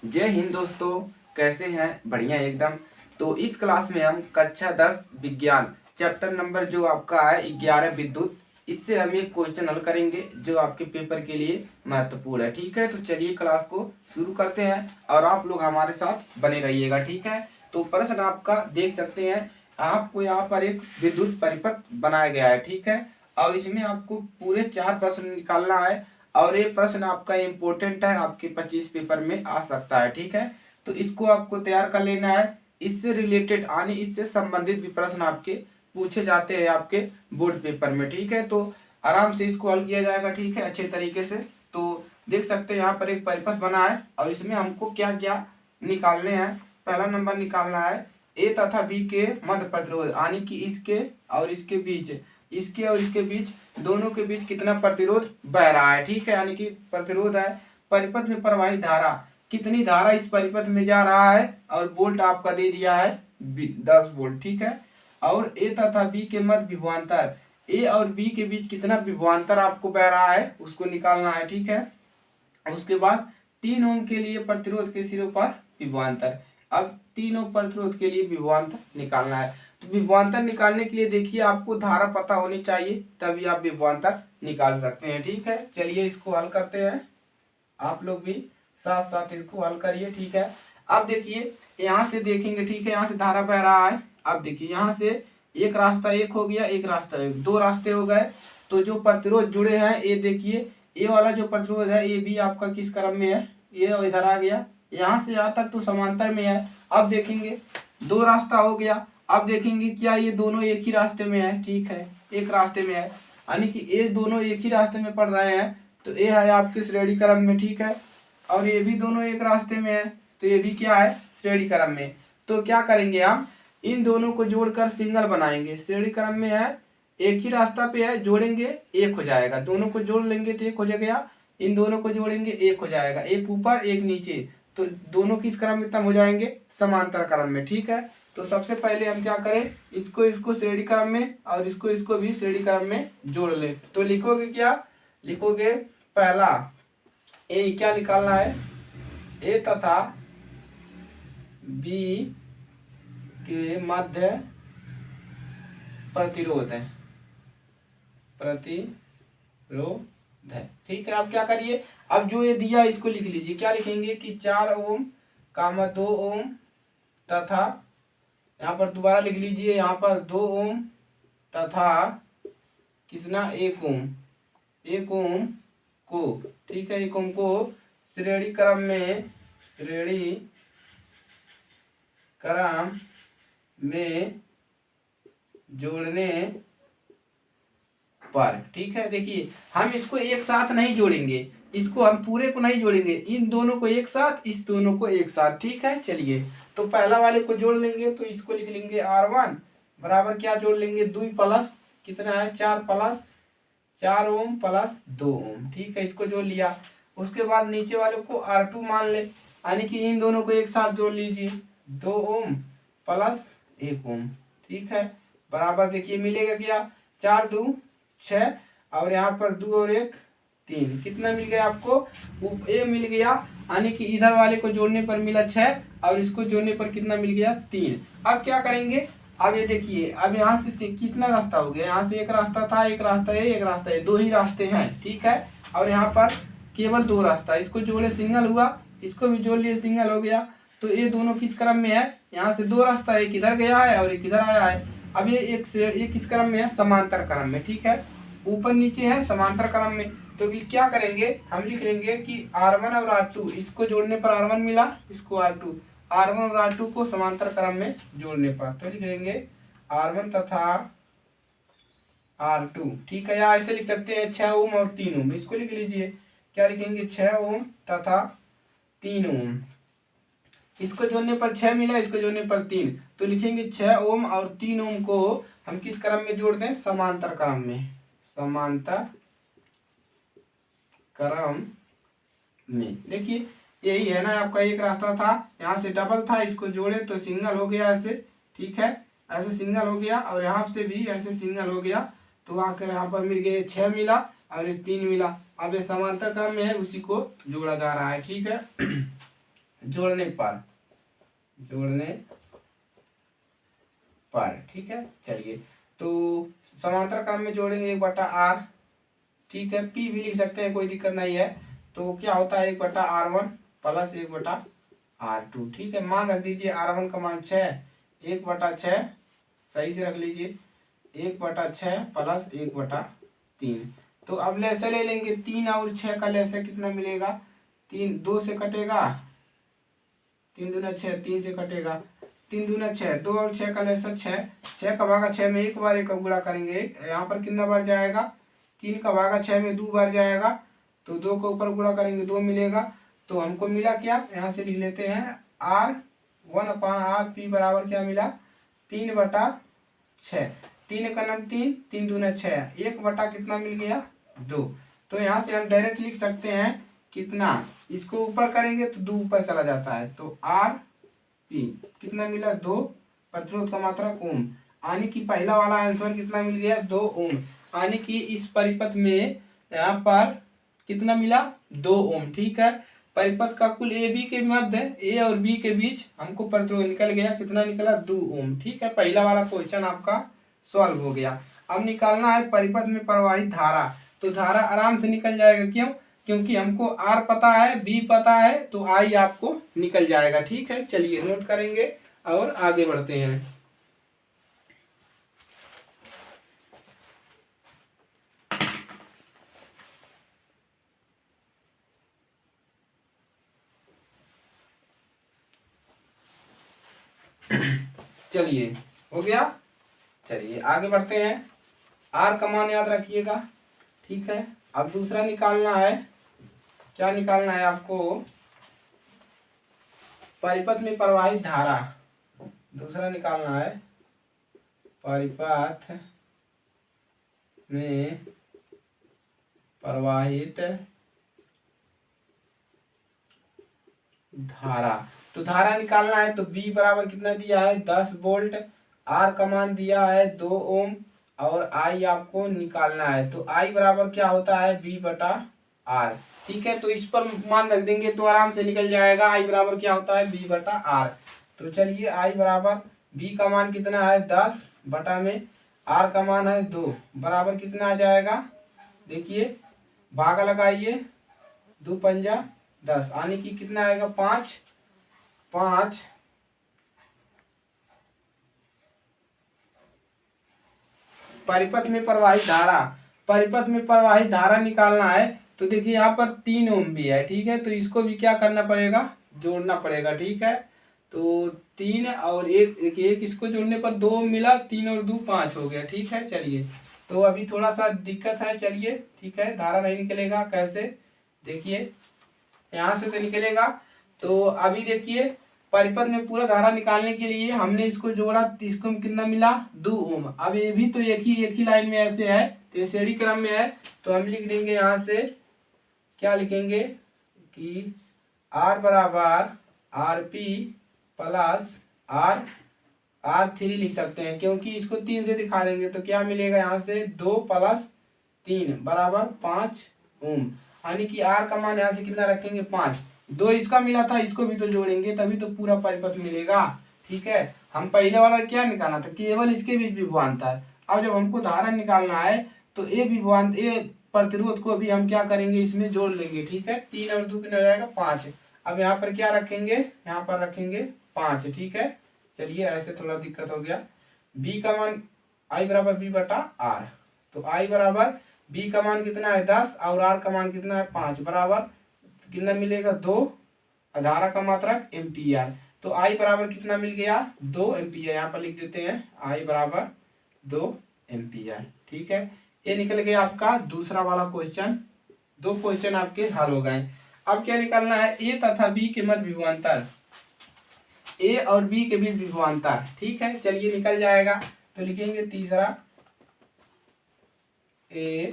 जय हिंद दोस्तों, कैसे हैं? बढ़िया एकदम। तो इस क्लास में हम कक्षा 10 विज्ञान चैप्टर नंबर जो आपका है 11 विद्युत, इससे हम एक क्वेश्चन हल करेंगे जो आपके पेपर के लिए महत्वपूर्ण है। ठीक है, तो चलिए क्लास को शुरू करते हैं और आप लोग हमारे साथ बने रहिएगा। ठीक है, तो प्रश्न आपका देख सकते हैं। आपको यहाँ पर एक विद्युत परिपथ बनाया गया है। ठीक है, और इसमें आपको पूरे 4 प्रश्न निकालना है और ये प्रश्न आपका इम्पोर्टेंट है, आपके 25 पेपर में आ सकता है। ठीक है, तो इसको आपको तैयार कर लेना है। इससे रिलेटेड यानी इससे संबंधित भी प्रश्न आपके पूछे जाते हैं आपके बोर्ड पेपर में। ठीक है, तो आराम से इसको हल किया जाएगा। ठीक है, अच्छे तरीके से। तो देख सकते हैं यहाँ पर एक परिपथ बना है और इसमें हमको क्या क्या निकालने हैं। पहला नंबर निकालना है ए तथा बी के मध्य प्रतिरोध, यानी कि इसके और इसके बीच, इसके और इसके बीच, दोनों के बीच कितना प्रतिरोध बह रहा है। ठीक है, यानी कि प्रतिरोध है। परिपथ में प्रवाहित धारा, कितनी धारा इस परिपथ में जा रहा है, और वोल्ट आपका दे दिया है 10 वोल्ट। ठीक है, और ए तथा बी के मध्य विभवांतर, ए और बी के बीच कितना विभवांतर आपको बह रहा है उसको निकालना है। ठीक है, उसके बाद 3 ओम के लिए प्रतिरोध के सिरों पर विभवांतर। अब 3 ओम प्रतिरोध के लिए विभवांतर निकालना है। तो विभवांतर निकालने के लिए देखिए आपको धारा पता होनी चाहिए, तभी आप विभवांतर निकाल सकते हैं। ठीक है, चलिए इसको हल करते हैं। आप लोग भी साथ साथ इसको हल करिए। ठीक है, अब देखिए यहाँ से देखेंगे। ठीक है, यहाँ से धारा बह रहा है। अब देखिए यहाँ से एक रास्ता एक हो गया, एक रास्ता एक, 2 रास्ते हो गए। तो जो प्रतिरोध जुड़े हैं, ये देखिए ये वाला जो प्रतिरोध है ये भी आपका किस क्रम में है, ये इधर आ गया, यहाँ से यहाँ तक तो समांतर में है। अब देखेंगे 2 रास्ता हो गया। अब देखेंगे क्या ये दोनों एक ही रास्ते में है। ठीक है, एक रास्ते में है, यानी कि ये दोनों एक ही रास्ते में पड़ रहे हैं, तो ये है आपके श्रेणी क्रम में। ठीक है, और ये भी दोनों एक रास्ते में है, तो ये भी क्या है, श्रेणी क्रम में। तो क्या करेंगे, हम इन दोनों को जोड़कर सिंगल बनाएंगे। श्रेणी क्रम में है, एक ही रास्ता पे है, जोड़ेंगे एक हो जाएगा। दोनों को जोड़ लेंगे तो एक हो जाएगा, इन दोनों को जोड़ेंगे एक हो जाएगा, एक ऊपर एक नीचे, तो दोनों किस क्रम में हो जाएंगे, समांतर क्रम में। ठीक है, तो सबसे पहले हम क्या करें, इसको इसको श्रेणी क्रम में और इसको इसको भी श्रेणी क्रम में जोड़ ले। तो लिखोगे क्या, लिखोगे पहला ए, क्या निकालना है, ए तथा बी के मध्य प्रतिरोध है, प्रतिरोध है। ठीक है, अब क्या करिए, अब जो ये दिया इसको लिख लीजिए। क्या लिखेंगे कि 4 ओम कामा 2 ओम तथा, यहाँ पर दोबारा लिख लीजिए, यहाँ पर 2 ओम तथा कितना, 1 ओम, 1 ओम को, ठीक है, 1 ओम को श्रेणी क्रम में, श्रेणी क्रम में जोड़ने पर। ठीक है, देखिए हम इसको एक साथ नहीं जोड़ेंगे, इसको हम पूरे को नहीं जोड़ेंगे, इन दोनों को एक साथ, इस दोनों को एक साथ। ठीक है, चलिए तो पहला वाले को जोड़ लेंगे, तो इसको लिख लेंगे R1 बराबर क्या जोड़ लेंगे, 2 प्लस कितना है, 4 प्लस 4 ओम प्लस 2 ओम। ठीक है, इसको जोड़ लिया। उसके बाद नीचे वाले को R2 मान ले, यानी कि इन दोनों को एक साथ जोड़ लीजिए, 2 ओम प्लस 1 ओम। ठीक है, बराबर देखिए मिलेगा क्या, 4 2 6 और यहाँ पर 2 और 1 3, कितना मिल गया आपको, ए मिल गया, यानी कि इधर वाले को जोड़ने पर मिला 6 और इसको जोड़ने पर कितना मिल गया, 3। अब क्या करेंगे, अब ये देखिए, अब यहाँ से कितना रास्ता हो गया, यहाँ से एक रास्ता था, एक रास्ता है, एक रास्ता है, 2 ही रास्ते हैं। ठीक है, और यहाँ पर केवल 2 रास्ता, इसको जोड़े सिंगल हुआ, इसको भी जोड़ लिए सिंगल हो गया। तो ये दोनों किस क्रम में है, यहाँ से 2 रास्ता, एक इधर गया है और एक इधर आया है। अब ये एक से एक किस क्रम में है, समांतर क्रम में। ठीक है, ऊपर नीचे है समांतर क्रम में। तो क्या करेंगे, हम लिख लेंगे कि R1 और R2, इसको जोड़ने पर R1 मिला, इसको R2, R1 और R2 को समांतर क्रम में जोड़ने पर, तो लिख लेंगे R1 तथा R2। ठीक है, या ऐसे लिख सकते हैं 6 ओम और 3 ओम, इसको लिख लीजिए। क्या लिखेंगे, 6 ओम तथा 3 ओम, इसको जोड़ने पर 6 मिला, इसको जोड़ने पर 3, तो लिखेंगे 6 ओम और 3 ओम को हम किस क्रम में जोड़ दें, समांतर क्रम में, समांतर क्रम में। देखिए यही है ना आपका, एक रास्ता था, यहाँ से डबल था, इसको जोड़े तो सिंगल हो गया ऐसे। ठीक है, ऐसे सिंगल हो गया, और यहाँ से भी ऐसे सिंगल हो गया, तो आकर यहाँ पर मिल गए 6 मिला और ये 3 मिला। अब ये समांतर क्रम में है, उसी को जोड़ा जा रहा है। ठीक है जोड़ने पर, जोड़ने पर, ठीक है। चलिए, तो समांतर क्रम में जोड़ेंगे 1/r, ठीक है। p भी लिख सकते हैं, कोई दिक्कत नहीं है। तो क्या होता है 1/r1 प्लस 1/r2, ठीक है। मान रख दीजिए r1 का मान 6, 1/6 सही से रख लीजिए, 1/6 प्लस 1/3। तो अब लैसे ले लेंगे, 3 और 6 का लैसे कितना मिलेगा, 3 2 से कटेगा, 3 दूना 6, 3 से कटेगा, 3 दूना 6, 2 और 6 का लैसा 6, 6 का भागा 6 में एक बार एक गुणा करेंगे, यहाँ पर कितना बार जाएगा, 3 का भागा 6 में 2 बार जाएगा, तो 2 के ऊपर गुणा करेंगे 2 मिलेगा। तो हमको मिला क्या, यहाँ से लिख लेते हैं r1/r p बराबर क्या मिला, 3/6, 3 का नाम 3, 3 दूना 6, 1 बटा कितना मिल गया, 2। तो यहाँ से हम डायरेक्ट लिख सकते हैं कितना, इसको ऊपर करेंगे तो 2 ऊपर चला जाता है, तो r p कितना मिला, 2, प्रतिरोध का मात्रक ओम, यानी कि पहला वाला आंसर कितना मिल गया, 2 ओम, यानी कि इस परिपथ में यहाँ पर कितना मिला, 2 ओम, ठीक है। परिपथ का कुल ए बी के मध्य, ए और बी के बीच हमको प्रतिरोध निकल गया, कितना निकला, 2 ओम, ठीक है। पहला वाला क्वेश्चन आपका सॉल्व हो गया। अब निकालना है परिपथ में प्रवाहित धारा, तो धारा आराम से निकल जाएगा, क्यों, क्योंकि हमको आर पता है, बी पता है, तो आई आपको निकल जाएगा, ठीक है। चलिए नोट करेंगे और आगे बढ़ते हैं। चलिए हो गया, चलिए आगे बढ़ते हैं। आर का मान याद रखिएगा, ठीक है। अब दूसरा निकालना है, क्या निकालना है आपको, परिपथ में प्रवाहित धारा, दूसरा निकालना है परिपथ में प्रवाहित धारा। तो धारा निकालना है, तो B बराबर कितना दिया है, 10 वोल्ट, R का मान दिया है 2 ओम, और I आपको निकालना है, तो I बराबर क्या होता है, B/R, ठीक है। तो इस पर मान रख देंगे तो आराम से निकल जाएगा, I बराबर क्या होता है, B/R। तो चलिए I बराबर, B का मान कितना है, 10 बटा में R का मान है 2, बराबर कितना आ जाएगा, देखिए भागा लगाइए, 2 पंजा 10, यानी कि कितना आएगा, 5 परिपथ में प्रवाहित धारा, परिपथ में प्रवाहित धारा निकालना है। तो देखिए यहाँ पर 3 ओम भी है, ठीक है। तो इसको भी क्या करना पड़ेगा, जोड़ना पड़ेगा, ठीक है। तो 3 और 1, देखिए एक इसको जोड़ने पर 2 मिला, 3 और 2 5 हो गया, ठीक है। चलिए, तो अभी थोड़ा सा दिक्कत है, चलिए ठीक है, धारा नहीं निकलेगा, कैसे, देखिए यहाँ से तो निकलेगा। तो अभी देखिए परिपथ में पूरा धारा निकालने के लिए हमने इसको जोड़ा, इसको कितना मिला, 2 ओम। अब ये भी तो एक ही लाइन में ऐसे है, तो ये श्रेणी क्रम में है, तो हम लिख देंगे यहाँ से, क्या लिखेंगे कि R बराबर RP प्लस R3 लिख सकते हैं, क्योंकि इसको 3 से दिखा देंगे तो क्या मिलेगा, यहाँ से 2 + 3 बराबर 5 ओम, यानी कि R का मान यहाँ से कितना रखेंगे, 5। 2 इसका मिला था, इसको भी तो जोड़ेंगे तभी तो पूरा परिपथ मिलेगा, ठीक है। हम पहले वाला क्या निकालना था, केवल इसके बीच विभवांतर। अब जब हमको धारा निकालना है तो ए प्रतिरोध को भी हम क्या करेंगे, इसमें जोड़ लेंगे, ठीक है। 3 और 2 कितना हो जाएगा, 5। अब यहाँ पर क्या रखेंगे, यहाँ पर रखेंगे 5, ठीक है। चलिए ऐसे थोड़ा दिक्कत हो गया। B का मान I बराबर B/R, तो I बराबर B का मान कितना है, 10, और R का मान कितना है, 5, बराबर कितना मिलेगा, 2, धारा का मात्रक एम्पियर। तो I बराबर कितना मिल गया, 2 एम्पियर, यहाँ पर लिख देते हैं I बराबर 2 एम्पियर, ठीक है। ये निकल गया आपका दूसरा वाला क्वेश्चन। 2 क्वेश्चन आपके हल हो गए। अब क्या निकालना है, A तथा B के मध्य विभवांतर, A और B के बीच विभवांतर, ठीक है। चलिए निकल जाएगा, तो लिखेंगे तीसरा, A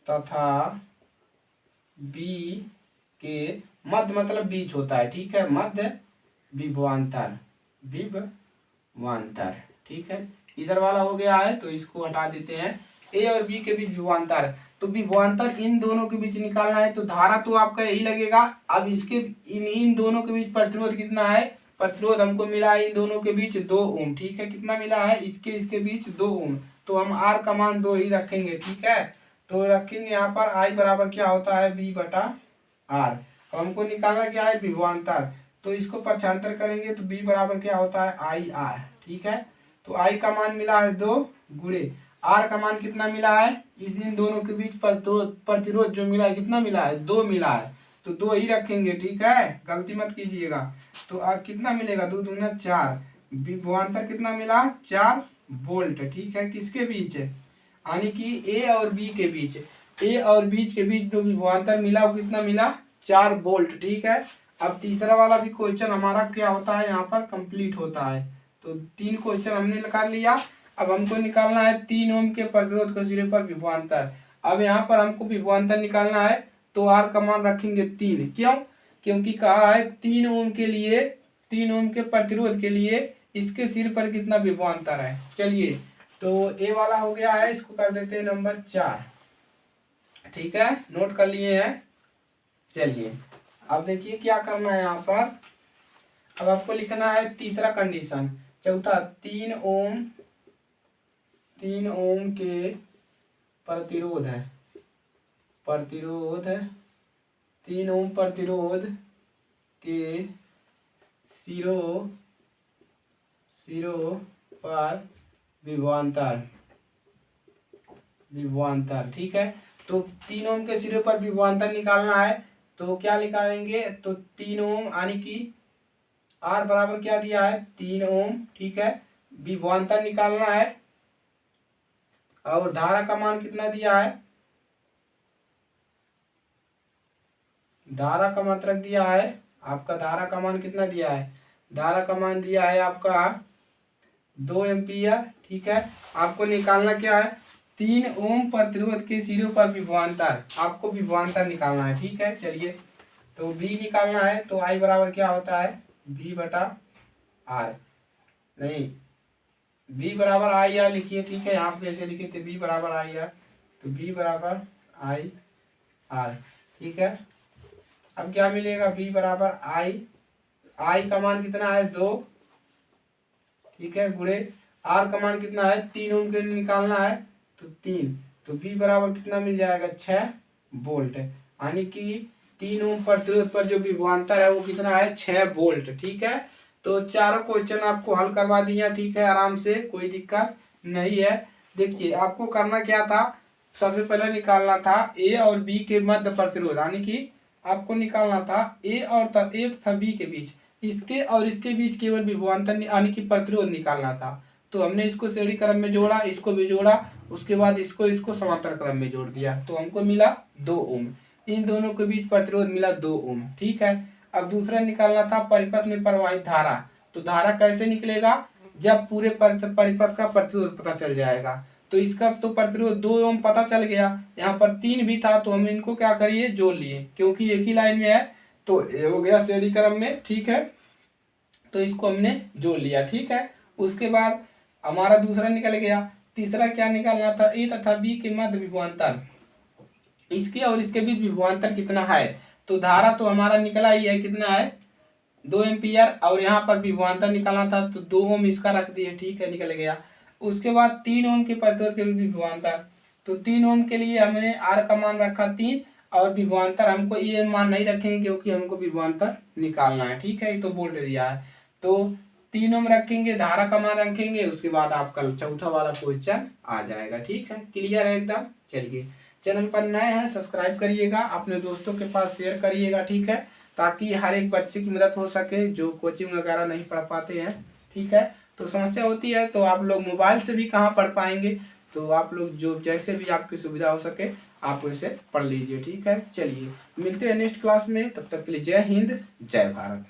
तथा B के मध्य, मतलब बीच होता है, ठीक है, मध्य विभवांतर, ठीक है। इधर वाला हो गया है तो इसको हटा देते हैं। A और B के बीच विभवांतर, तो विभवांतर इन दोनों के बीच निकालना है। तो धारा तो आपका यही लगेगा। अब इसके इन दोनों के बीच प्रतिरोध कितना है, प्रतिरोध हमको मिला है इन दोनों के बीच 2 ओम, ठीक है। कितना मिला है, इसके बीच 2 ओम। तो हम आर का मान 2 ही रखेंगे, ठीक है। तो रखेंगे यहाँ पर आई बराबर क्या होता है, बी बटा आर। हमको निकालना क्या है, विभवांतर। तो इसको पक्षांतर करेंगे तो बी बराबर क्या होता है, आई आर, ठीक है। तो आई का मान मिला है 2 गुणे आर का मान कितना मिला है, इन दोनों के बीच प्रतिरोध जो मिला है कितना मिला है, 2 मिला है। तो 2 ही रखेंगे, ठीक है, गलती मत कीजिएगा। तो कितना मिलेगा, 2 दूना 4। विभवांतर कितना मिला, 4 वोल्ट, ठीक है। किसके बीच, यानी कि ए और बी के बीच, ए और बी के बीच जो विभवांतर मिला वो कितना मिला, 4 वोल्ट, ठीक है। अब तीसरा वाला भी क्वेश्चन हमारा क्या होता है, यहाँ पर कंप्लीट होता है। तो 3 क्वेश्चन हमने निकाल लिया। अब हमको निकालना है 3 ओम के प्रतिरोध के सिरे पर विभवांतर। अब यहाँ पर हमको विभवांतर निकालना है तो आर का मान रखेंगे 3। क्यों, क्योंकि कहा है 3 ओम के लिए, 3 ओम के प्रतिरोध के लिए इसके सिर पर कितना विभवांतर है। चलिए, तो ए वाला हो गया है, इसको कर देते हैं नंबर 4, ठीक है, नोट कर लिए हैं। चलिए अब देखिए क्या करना है यहाँ पर। अब आपको लिखना है तीसरा कंडीशन, चौथा 3 ओम के प्रतिरोध है, 3 ओम प्रतिरोध के सिरों पर विभवांतर, ठीक है। तो 3 ओम के सिरे पर विभवांतर निकालना है। तो क्या निकालेंगे, तो 3 ओम यानी कि आर बराबर क्या दिया है, 3 ओम, ठीक है। विभवांतर निकालना है और धारा का मान कितना दिया है, धारा का मात्रक दिया है आपका, धारा का मान कितना दिया है, धारा का मान दिया है आपका 2 एम्पियर, ठीक है। आपको निकालना क्या है, 3 ओम प्रतिरोध के सिरों पर विभवांतर, आपको विभवांतर निकालना है, ठीक है। चलिए, तो बी निकालना है। तो आई बराबर क्या होता है, बी बटा आर, नहीं बी बराबर आई आर लिखिए, ठीक है। यहाँ पे जैसे लिखे थे बी बराबर आई आर, तो बी बराबर आई आर, ठीक है। अब क्या मिलेगा, बी बराबर आई का मान कितना है 2, ठीक है, गुणे आर का मान कितना है 3 ओम के लिए निकालना है तो 3, तो बी बराबर कितना मिल जाएगा 6 वोल्ट, यानी कि 3 ओम प्रतिरोध पर जो विभवांतर है वो कितना है 6 वोल्ट, ठीक है। तो चारों क्वेश्चन आपको हल करवा दिया, ठीक है, आराम से, कोई दिक्कत नहीं है। देखिए आपको करना क्या था, सबसे पहले निकालना था ए और बी के मध्य प्रतिरोध, यानी कि आपको निकालना था ए तथा बी के बीच, इसके और इसके बीच केवल विभवांतर यानी कि प्रतिरोध निकालना था। तो हमने इसको श्रेणी क्रम में जोड़ा, इसको भी जोड़ा, उसके बाद इसको समांतर क्रम में जोड़ दिया, तो हमको मिला 2 ओम। इन दोनों के बीच प्रतिरोध मिला 2 ओम, ठीक है। अब दूसरा निकालना था परिपथ में प्रवाहित धारा। तो धारा कैसे निकलेगा, जब पूरे परिपथ का प्रतिरोध पता चल जाएगा। तो इसका तो प्रतिरोध 2 ओम पता चल गया, यहाँ पर 3 भी था, तो हम इनको क्या करिए, जोड़ लिए, क्योंकि एक ही लाइन में है तो ये हो गया श्रेणी क्रम में, ठीक है। तो इसको हमने जोड़ लिया, ठीक है। उसके बाद हमारा दूसरा निकल गया। तीसरा क्या निकालना था, ए तथा बी के मध्य विभवांतर, इसके और इसके बीच विभवांतर कितना है। तो धारा तो हमारा निकला ही है, कितना है 2 एम्पियर, और यहाँ पर विभवांतर निकालना था तो 2 ओम इसका रख दिए, ठीक है, निकल गया। उसके बाद 3 ओम के प्रतिरोध के बीच विभवांतर, तो 3 ओम के लिए हमने आर का मान रखा 3, और विभवांतर हमको ये मान नहीं रखेंगे क्योंकि हमको विभवांतर निकालना है, ठीक है, तो बोल दिया है। तो 3 ओम रखेंगे, धारा का मान रखेंगे, उसके बाद आपका चौथा वाला क्वेश्चन आ जाएगा, ठीक है, क्लियर है एकदम। चलिए, चैनल पर नए हैं सब्सक्राइब करिएगा, अपने दोस्तों के पास शेयर करिएगा, ठीक है, ताकि हर एक बच्चे की मदद हो सके जो कोचिंग वगैरह नहीं पढ़ पाते हैं, ठीक है। तो समस्या होती है तो आप लोग मोबाइल से भी कहाँ पढ़ पाएंगे, तो आप लोग जो जैसे भी आपकी सुविधा हो सके आप वैसे पढ़ लीजिए, ठीक है। चलिए मिलते हैं नेक्स्ट क्लास में, तब तक के लिए जय हिंद जय भारत।